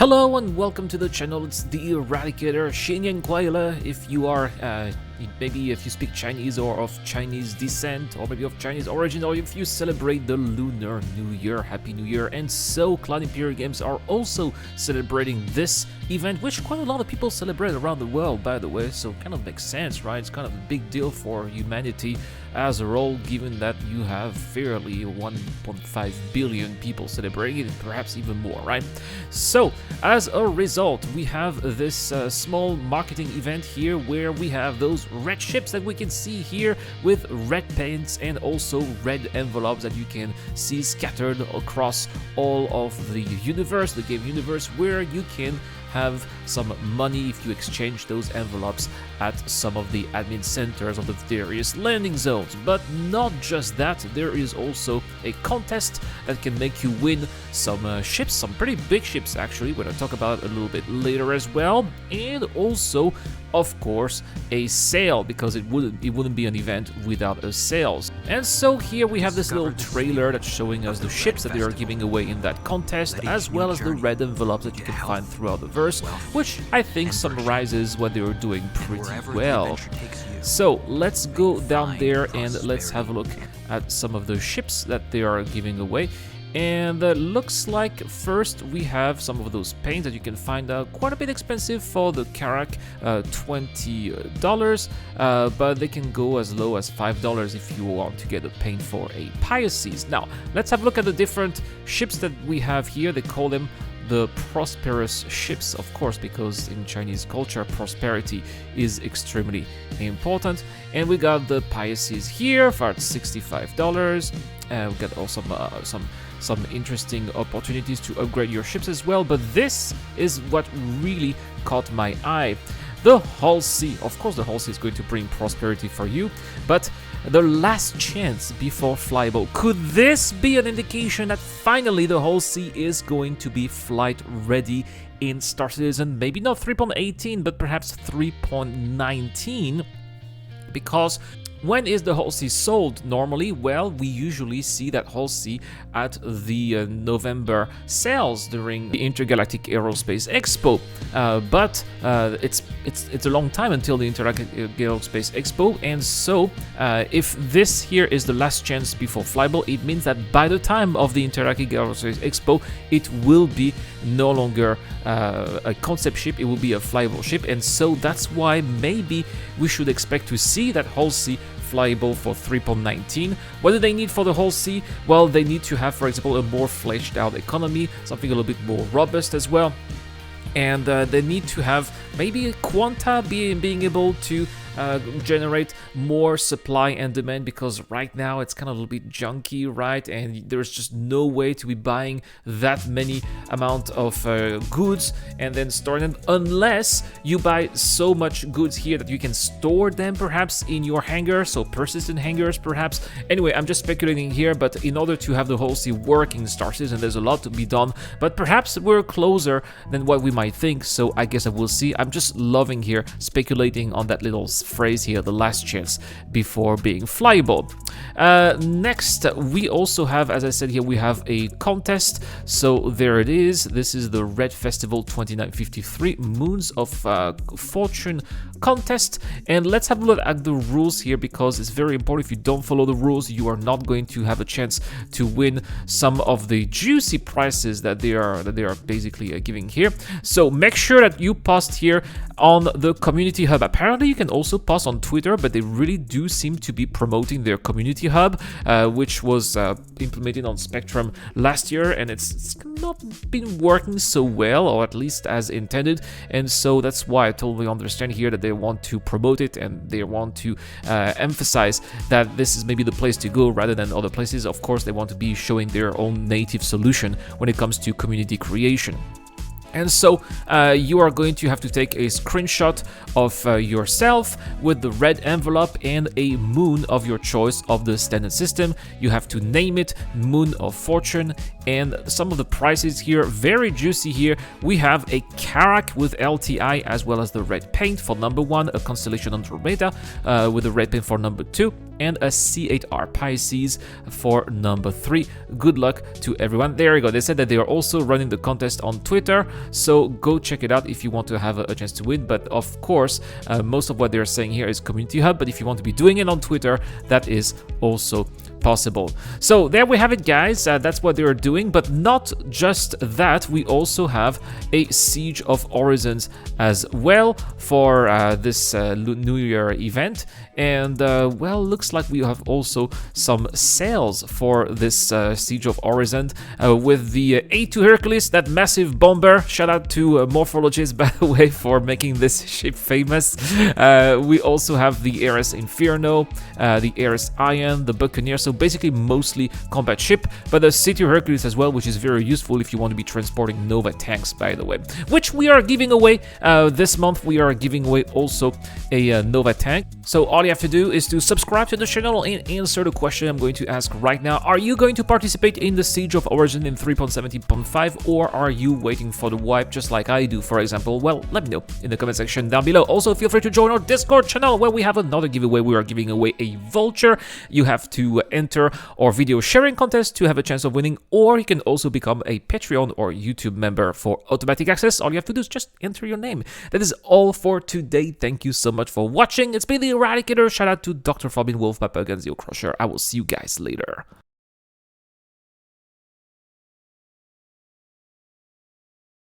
Hello and welcome to the channel. It's the Eradicator, Xinyang Kuaila. If you are, maybe if you speak Chinese or of Chinese descent, or maybe of Chinese origin, or if you celebrate the Lunar New Year, Happy New Year. And so Cloud Imperial Games are also celebrating this event, which quite a lot of people celebrate around the world, by the way, so kind of makes sense, right? It's kind of a big deal for humanity as a whole, given that you have fairly 1.5 billion people celebrating it, perhaps even more, right? So as a result, we have this small marketing event here where we have those red ships that we can see here with red paints and also red envelopes that you can see scattered across all of the universe, the game universe, where you can have some money if you exchange those envelopes at some of the admin centers of the various landing zones. But not just that, there is also a contest that can make you win some ships, some pretty big ships actually, we're going to talk about a little bit later as well, and also of course a sale, because it wouldn't be an event without a sales. And so here we have this little trailer that's showing us the ships that they are giving away in that contest, as well as the red envelopes that you can find throughout the verse, which I think summarizes what they were doing pretty well. So let's go down there and let's have a look at some of the ships that they are giving away. And looks like first we have some of those paints that you can find quite a bit expensive for the Karak, $20, but they can go as low as $5 if you want to get a paint for a Pisces. Now let's have a look at the different ships that we have here. They call them the Prosperous ships, of course, because in Chinese culture prosperity is extremely important. And we got the Pisces here for $65. We got also some interesting opportunities to upgrade your ships as well, but this is what really caught my eye. The HullC. Of course, the HullC is going to bring prosperity for you, but the last chance before Flyable. Could this be an indication that finally the HullC is going to be flight ready in Star Citizen? Maybe not 3.18, but perhaps 3.19, because when is the HullC sold normally? Well, we usually see that HullC at the November sales during the Intergalactic Aerospace Expo, but it's a long time until the Intergalactic Aerospace Expo, and so if this here is the last chance before Flyable, it means that by the time of the Intergalactic Aerospace Expo, it will be no longer a concept ship, it will be a flyable ship, and so that's why maybe we should expect to see that HullC Flyable for 3.19. What do they need for the HullC? Well, they need to have, for example, a more fleshed out economy, something a little bit more robust as well, and they need to have maybe Quanta being able to generate more supply and demand, because right now it's kind of a little bit junky, right? And there's just no way to be buying that many amount of goods and then storing them, unless you buy so much goods here that you can store them perhaps in your hangar, so persistent hangars perhaps. Anyway, I'm just speculating here, but in order to have the HullC work in Star Citizen, there's a lot to be done, but perhaps we're closer than what we might think, so I guess I will see. I'm just loving here speculating on that little phrase here, the last chance before being flyable. Next, we also have, as I said here, we have a contest. So there it is. This is the Red Festival 2953 Moons of Fortune contest, and let's have a look at the rules here, because it's very important. If you don't follow the rules, you are not going to have a chance to win some of the juicy prizes that they are basically giving here. So make sure that you post here on the community hub. Apparently you can also post on Twitter, but they really do seem to be promoting their community hub, which was implemented on Spectrum last year, and it's not been working so well, or at least as intended, and so that's why I totally understand here that they want to promote it and they want to emphasize that this is maybe the place to go rather than other places. Of course, they want to be showing their own native solution when it comes to community creation. And so you are going to have to take a screenshot of yourself with the red envelope and a moon of your choice of the standard system. You have to name it Moon of Fortune And some of the prices here, very juicy here. We have a Karak with LTI as well as the red paint for number 1, a Constellation Andromeda with the red paint for number 2, and a C8R Pisces for number 3. Good luck to everyone. There you go. They said that they are also running the contest on Twitter, so go check it out if you want to have a chance to win. But of course, most of what they're saying here is Community Hub, but if you want to be doing it on Twitter, that is also possible. So there we have it, guys. That's what they're doing, but not just that. We also have a Siege of Orisons as well for this New Year event. And well, looks like we have also some sales for this Siege of Orison with the A2 Hercules, that massive bomber. Shout out to Morphologist, by the way, for making this ship famous. We also have the Ares Inferno, the Ares Iron, the Buccaneer. So basically mostly combat ship, but the City Hercules as well, which is very useful if you want to be transporting Nova tanks, by the way, which we are giving away this month. We are giving away also a Nova tank. So all you have to do is to subscribe to the channel and answer the question I'm going to ask right now. Are you going to participate in the Siege of Orison in 3.17.5, or are you waiting for the wipe just like I do, for example? Well, let me know in the comment section down below. Also, feel free to join our Discord channel where we have another giveaway. We are giving away a vulture. You have to enter our video sharing contest to have a chance of winning, or you can also become a Patreon or YouTube member for automatic access. All you have to do is just enter your name. That is all for today. Thank you so much for watching. It's been the Eradicator. Shout out to Dr. Fabian Wolf, Papa Ganzio Crusher. I will see you guys later.